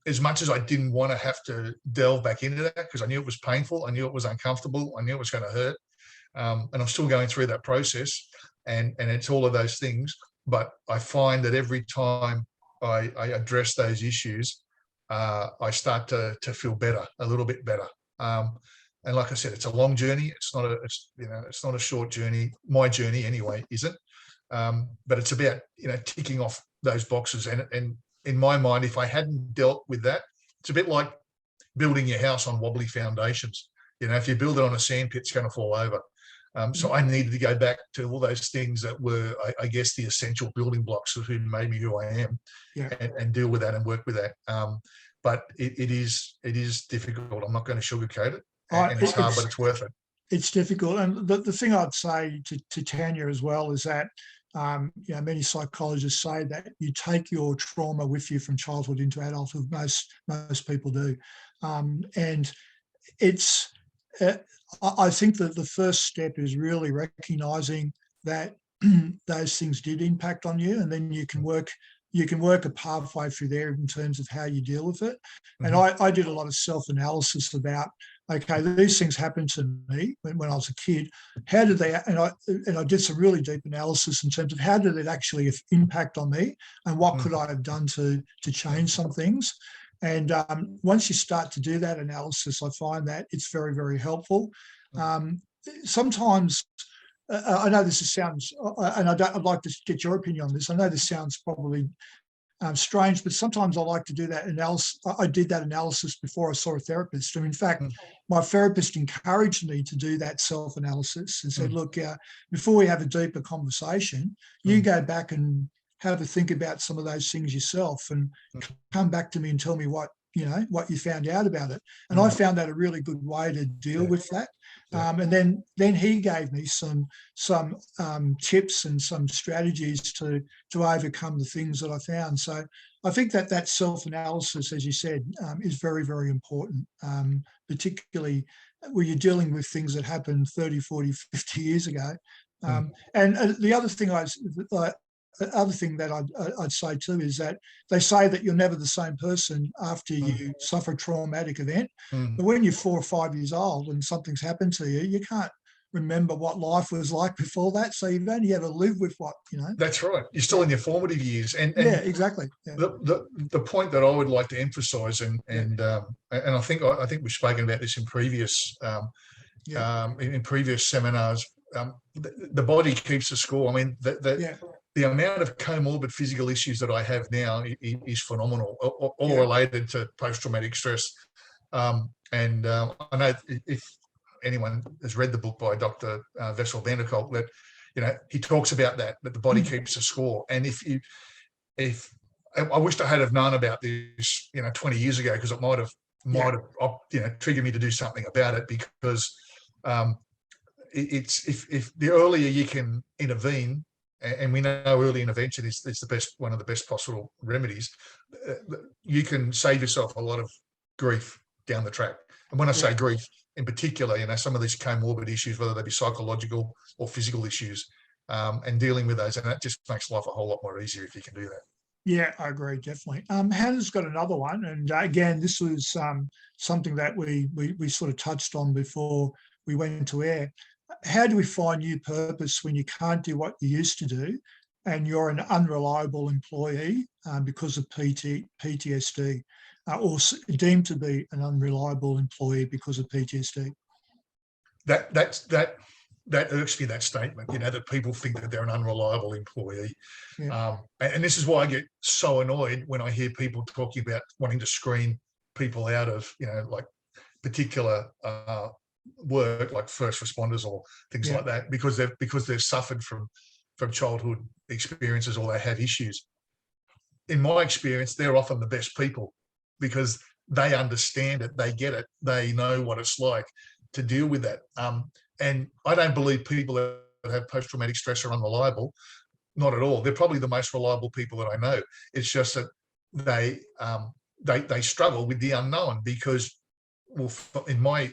Speaker 3: as much as I didn't want to have to delve back into that, because I knew it was painful, I knew it was uncomfortable, I knew it was going to hurt, and I'm still going through that process, and it's all of those things. But I find that every time I address those issues, I start to feel better, a little bit better. And like I said, it's a long journey. It's not a short journey. My journey anyway isn't. But it's about ticking off those boxes. And in my mind, if I hadn't dealt with that, it's a bit like building your house on wobbly foundations. If you build it on a sand pit, it's going to fall over. So I needed to go back to all those things that were, I guess, the essential building blocks of who made me who I am, and deal with that and work with that. But it is difficult. I'm not going to sugarcoat it. And it's hard, but it's worth it.
Speaker 1: It's difficult. And the thing I'd say to Tanya as well is that, many psychologists say that you take your trauma with you from childhood into adulthood. Most people do. And it's, I think that the first step is really recognising that those things did impact on you, and then you can work a pathway through there in terms of how you deal with it. And I did a lot of self-analysis about, okay, these things happened to me when I was a kid. How did they? And I did some really deep analysis in terms of how did it actually impact on me, and what could I have done to change some things. And once you start to do that analysis, I find that it's very, very helpful. Sometimes, I know this sounds, and I'd like to get your opinion on this. I know this sounds probably strange, but sometimes I like to do that analysis. I did that analysis before I saw a therapist. And in fact, my therapist encouraged me to do that self-analysis and said, look, before we have a deeper conversation, you go back and have a think about some of those things yourself and come back to me and tell me what you found out about it. And I found that a really good way to deal with that. And then he gave me some tips and some strategies to overcome the things that I found. So I think that self-analysis, as you said, is very, very important, particularly when you're dealing with things that happened 30, 40, 50 years ago. And the other thing that I'd say too is that they say that you're never the same person after you suffer a traumatic event. But when you're 4 or 5 years old and something's happened to you, you can't remember what life was like before that. So you've only ever lived with what.
Speaker 3: That's right. You're still in your formative years. And
Speaker 1: yeah, exactly. Yeah.
Speaker 3: The point that I would like to emphasise, and I think we've spoken about this in previous seminars. The body keeps a score. I mean, the amount of comorbid physical issues that I have now is phenomenal, all related to post-traumatic stress. And I know if anyone has read the book by Dr. Vessel van der Kolk, that he talks about that the body keeps a score. And if I wished I had have known about this 20 years ago, because it might have triggered me to do something about it, because it's if the earlier you can intervene, and we know early intervention is one of the best possible remedies, you can save yourself a lot of grief down the track. And when I say grief in particular, some of these comorbid issues, whether they be psychological or physical issues, and dealing with those, and that just makes life a whole lot more easier if you can do that.
Speaker 1: Yeah, I agree, definitely. Hannah's got another one, and again, this was something that we sort of touched on before we went to air. How do we find new purpose when you can't do what you used to do, and you're an unreliable employee because of PTSD, or deemed to be an unreliable employee because of PTSD?
Speaker 3: That that irks me, that statement, that people think that they're an unreliable employee.
Speaker 1: Yeah.
Speaker 3: And this is why I get so annoyed when I hear people talking about wanting to screen people out of, like particular work, like first responders or things like that, because they've suffered from childhood experiences or they have issues. In my experience, they're often the best people because they understand it, they get it, they know what it's like to deal with that. And I don't believe people that have post-traumatic stress are unreliable. Not at all. They're probably the most reliable people that I know. It's just that they struggle with the unknown because, well, in my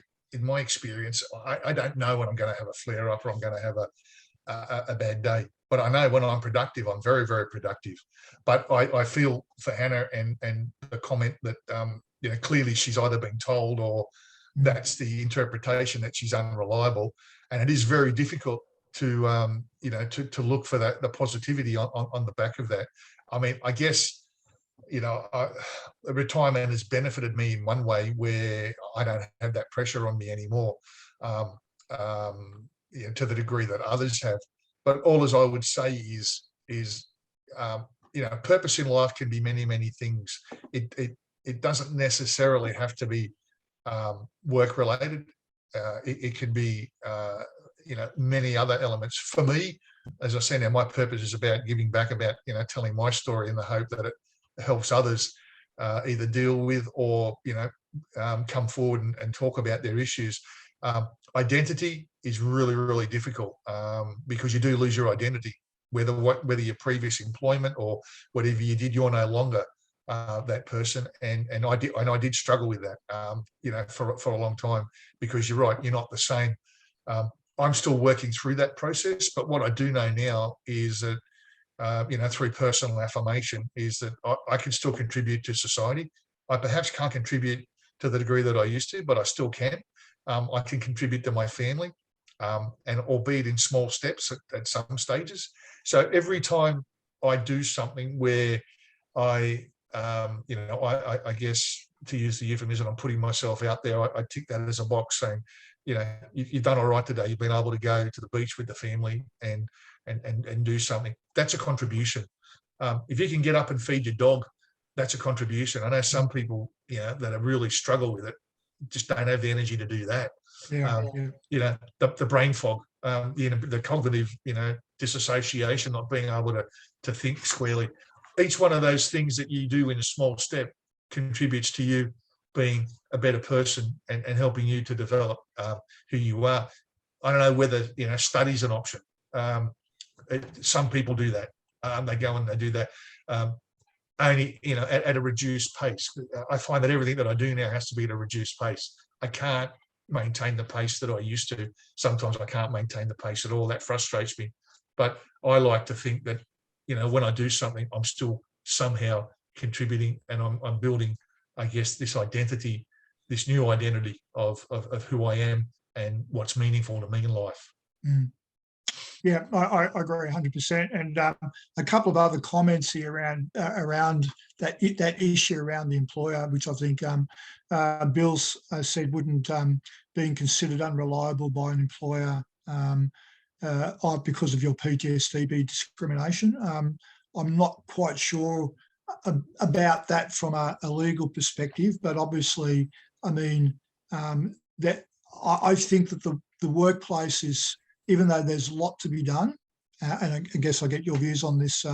Speaker 3: experience, I don't know when I'm going to have a flare up or I'm going to have a bad day. But I know when I'm productive, I'm very, very productive. But I feel for Hannah and the comment that clearly she's either been told or that's the interpretation that she's unreliable, and it is very difficult to to look for the positivity on the back of that. I mean, I guess retirement has benefited me in one way where I don't have that pressure on me anymore, to the degree that others have. But all as I would say is purpose in life can be many, many things. It doesn't necessarily have to be work related. It can be many other elements. For me, as I said, now my purpose is about giving back, about telling my story in the hope that it helps others either deal with or come forward and talk about their issues. Identity is really, really difficult because you do lose your identity, whether your previous employment or whatever you did, you're no longer that person. And I did struggle with that, for a long time, because you're right, you're not the same. I'm still working through that process, but what I do know now is that through personal affirmation is that I can still contribute to society. I perhaps can't contribute to the degree that I used to, but I still can. I can contribute to my family, and albeit in small steps at some stages. So every time I do something where I guess, to use the euphemism, I'm putting myself out there, I tick that as a box saying, you've done all right today. You've been able to go to the beach with the family and do something. That's a contribution. If you can get up and feed your dog, that's a contribution. I know some people, that really struggle with it, just don't have the energy to do that. The brain fog, the cognitive, disassociation, not being able to think squarely. Each one of those things that you do in a small step contributes to you being a better person and helping you to develop who you are. I don't know whether study's an option. Some people do that. They go and they do that only at a reduced pace. I find that everything that I do now has to be at a reduced pace. I can't maintain the pace that I used to. Sometimes I can't maintain the pace at all. That frustrates me. But I like to think that when I do something, I'm still somehow contributing, and I'm building, I guess, this identity, this new identity of who I am and what's meaningful to me in life.
Speaker 1: Yeah, I agree 100%. And a couple of other comments here around that issue around the employer, which I think Bill's said wouldn't being considered unreliable by an employer because of your PTSD discrimination. I'm not quite sure about that from a legal perspective, but obviously, I mean, that I think that the workplace is, even though there's a lot to be done, and I guess I get your views on this,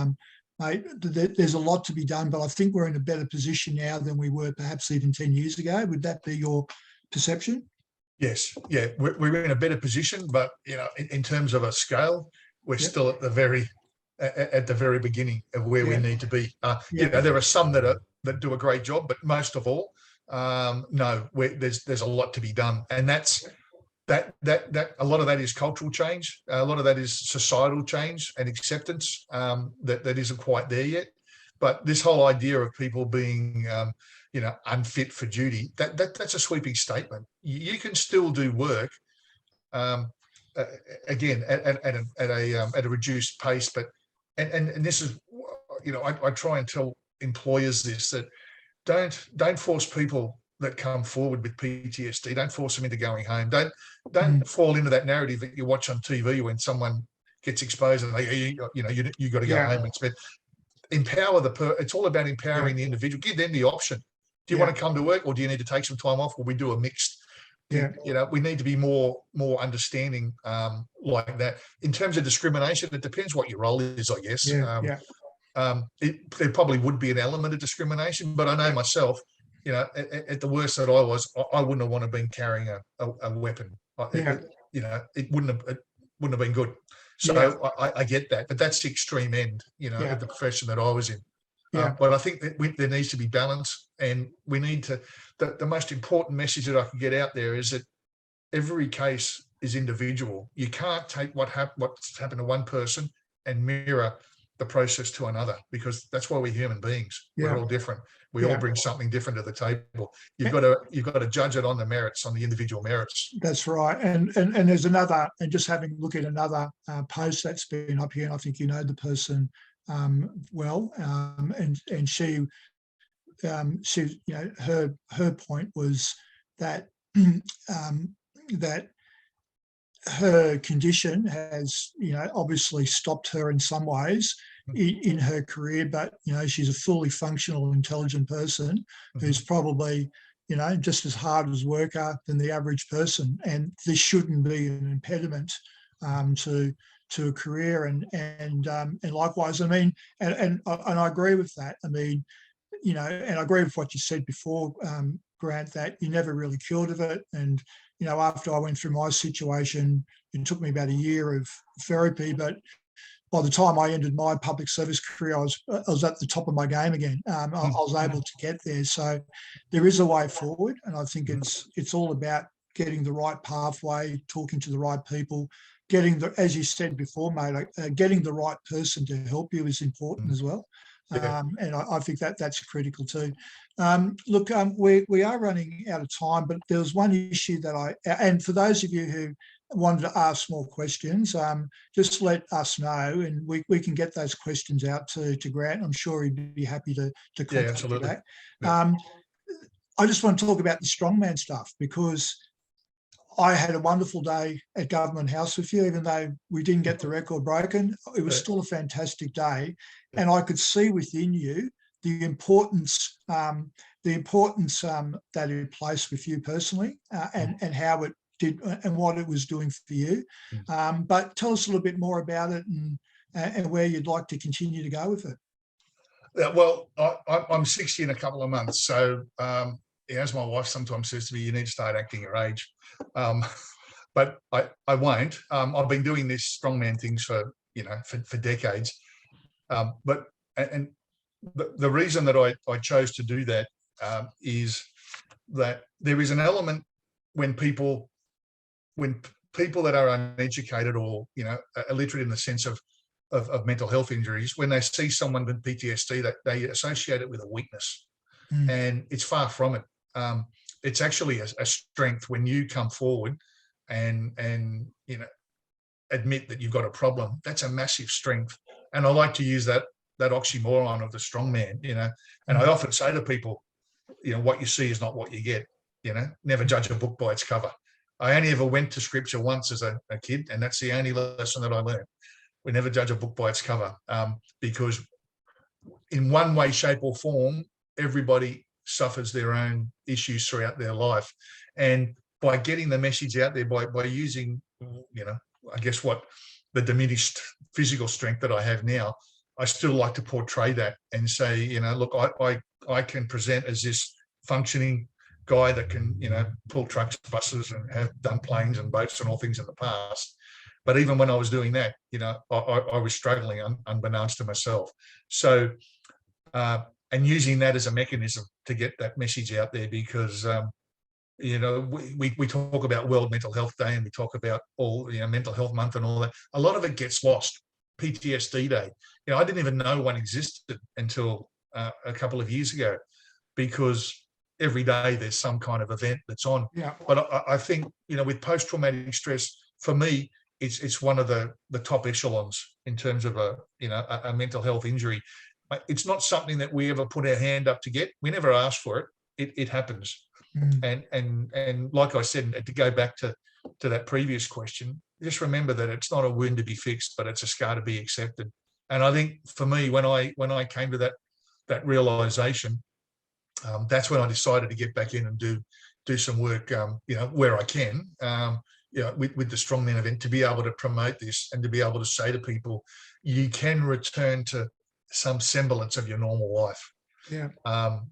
Speaker 1: mate, there's a lot to be done, but I think we're in a better position now than we were perhaps even 10 years ago. Would that be your perception?
Speaker 3: Yes, yeah, we're in a better position, but in terms of a scale, we're still at the very beginning of where we need to be. There are some that do a great job, but most of all, no, there's a lot to be done, and that's that a lot of that is cultural change, a lot of that is societal change and acceptance that isn't quite there yet. But this whole idea of people being unfit for duty, that's a sweeping statement. You can still do work, again at a reduced pace, but and this is, I try and tell employers this, that don't force people that come forward with PTSD, don't force them into going home. Don't fall into that narrative that you watch on TV when someone gets exposed and you got to go
Speaker 1: Yeah.
Speaker 3: home and spend. Empower it's all about empowering the individual. Give them the option. Do you want to come to work, or do you need to take some time off? Or we do a mixed. We need to be more understanding like that. In terms of discrimination, it depends what your role is, I guess. There probably would be an element of discrimination, but I know myself, at the worst that I was, I wouldn't have wanted to been carrying a weapon. It wouldn't have been good. So I get that, but that's the extreme end, of the profession that I was in. But I think that there needs to be balance, and we need to. The most important message that I can get out there is that every case is individual. You can't take what's happened to one person and mirror the process to another, because that's why we're human beings. We're all different. We all bring something different to the table. You've got to judge it on the merits, on the individual merits.
Speaker 1: That's right. And there's another, and just having a look at another post that's been up here, and I think you know the person well, and she her point was that that her condition has obviously stopped her in some ways in her career, but she's a fully functional, intelligent person who's probably just as hard as worker than the average person, and this shouldn't be an impediment to a career. And likewise, I mean, and I agree with that. I mean, and I agree with what you said before, Grant, that you never really cured of it. And after I went through my situation, it took me about a year of therapy, but by the time I ended my public service career, I was at the top of my game again. I was able to get there. So there is a way forward, and I think it's all about getting the right pathway, talking to the right people, as you said before, mate, getting the right person to help you is important as well. And I think that's critical too. Look, we are running out of time, but there was one issue and for those of you who wanted to ask more questions, just let us know, and we can get those questions out to Grant. I'm sure he'd be happy to contact you back. I just want to talk about the strongman stuff, because I had a wonderful day at Government House with you, even though we didn't get the record broken. It was still a fantastic day, and I could see within you the importance that it placed with you personally, and how it did and what it was doing for you. But tell us a little bit more about it and where you'd like to continue to go with it.
Speaker 3: Well, I'm 60 in a couple of months, so as my wife sometimes says to me, you need to start acting your age. But I won't. I've been doing this strongman things for decades. But the reason that I chose to do that is that there is an element when people that are uneducated or illiterate in the sense of mental health injuries, when they see someone with PTSD, that they associate it with a weakness, and it's far from it. It's actually a strength when you come forward and admit that you've got a problem. That's a massive strength, and I like to use that oxymoron of the strong man. And I often say to people, what you see is not what you get. Never judge a book by its cover. I only ever went to scripture once as a kid, and that's the only lesson that I learned. We never judge a book by its cover, because in one way, shape or form, everybody suffers their own issues throughout their life. And by getting the message out there, by using, I guess what the diminished physical strength that I have now, I still like to portray that and say, look, I can present as this functioning guy that can, pull trucks, buses, and have done planes and boats and all things in the past. But even when I was doing that, I was struggling unbeknownst to myself. So, and using that as a mechanism to get that message out there, because, we talk about World Mental Health Day, and we talk about all, Mental Health Month and all that. A lot of it gets lost. PTSD Day. I didn't even know one existed until a couple of years ago, because every day there's some kind of event that's on. Yeah. But I think, with post-traumatic stress, for me, it's one of the top echelons in terms of a mental health injury. It's not something that we ever put our hand up to get. We never ask for it. It happens. And like I said, to go back to that previous question, just remember that it's not a wound to be fixed, but it's a scar to be accepted. And I think for me, when I came to that realization, that's when I decided to get back in and do some work, where I can, with the Strongmen event, to be able to promote this and to be able to say to people, you can return to some semblance of your normal life.
Speaker 1: Yeah.
Speaker 3: I'm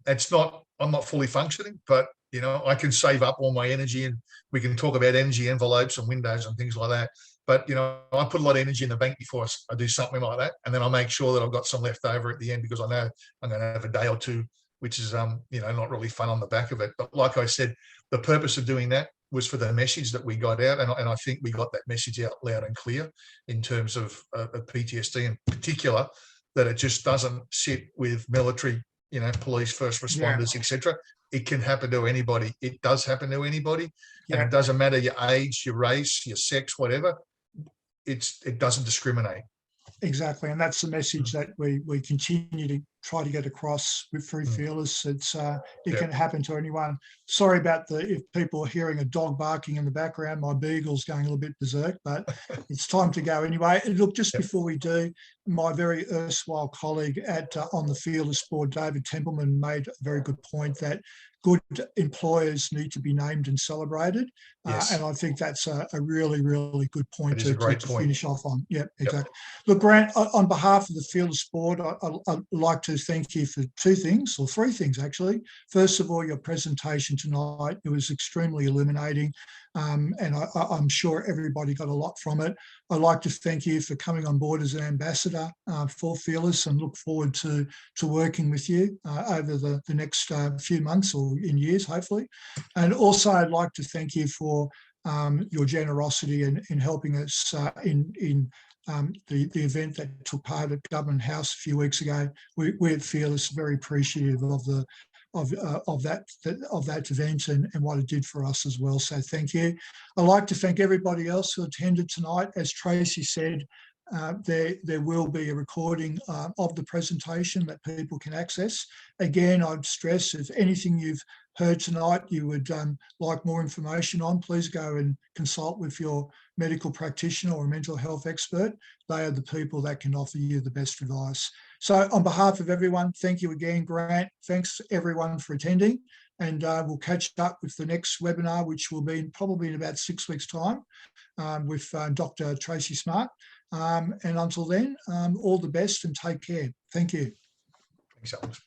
Speaker 3: not fully functioning, but I can save up all my energy, and we can talk about energy envelopes and windows and things like that. But I put a lot of energy in the bank before I do something like that, and then I make sure that I've got some left over at the end, because I know I'm going to have a day or two, which is not really fun on the back of it. But like I said, the purpose of doing that was for the message that we got out, and I think we got that message out loud and clear in terms of PTSD in particular, that it just doesn't sit with military, police, first responders, etc. It can happen to anybody. It does happen to anybody, and it doesn't matter your age, your race, your sex, whatever. It doesn't discriminate.
Speaker 1: Exactly, and that's the message that we continue to try to get across through Fearless. It can happen to anyone. Sorry about if people are hearing a dog barking in the background. My beagle's going a little bit berserk, but it's time to go anyway. Look, just before we do, my very erstwhile colleague on the Fearless board, David Templeman, made a very good point that good employers need to be named and celebrated.
Speaker 3: Yes.
Speaker 1: And I think that's a really, really good point to finish off on. Yeah, exactly.
Speaker 3: Yep.
Speaker 1: Look, Grant, on behalf of the Fearless board, I'd like to thank you for three things, actually. First of all, your presentation tonight, it was extremely illuminating. And I'm sure everybody got a lot from it. I'd like to thank you for coming on board as an ambassador for Fearless, and look forward to working with you over the next few months or in years, hopefully. And also, I'd like to thank you for your generosity in helping us in the event that took part at Government House a few weeks ago. We at Fearless are very appreciative of that event and what it did for us as well. So thank you. I'd like to thank everybody else who attended tonight. As Tracy said, there will be a recording of the presentation that people can access. Again, I'd stress, if anything you've heard tonight you would like more information on, please go and consult with your medical practitioner or mental health expert. They are the people that can offer you the best advice. So on behalf of everyone, thank you again, Grant. Thanks everyone for attending, and we'll catch up with the next webinar, which will be probably in about 6 weeks' time with Dr. Tracy Smart. And until then, all the best and take care. Thank you.
Speaker 3: Thanks, Alex.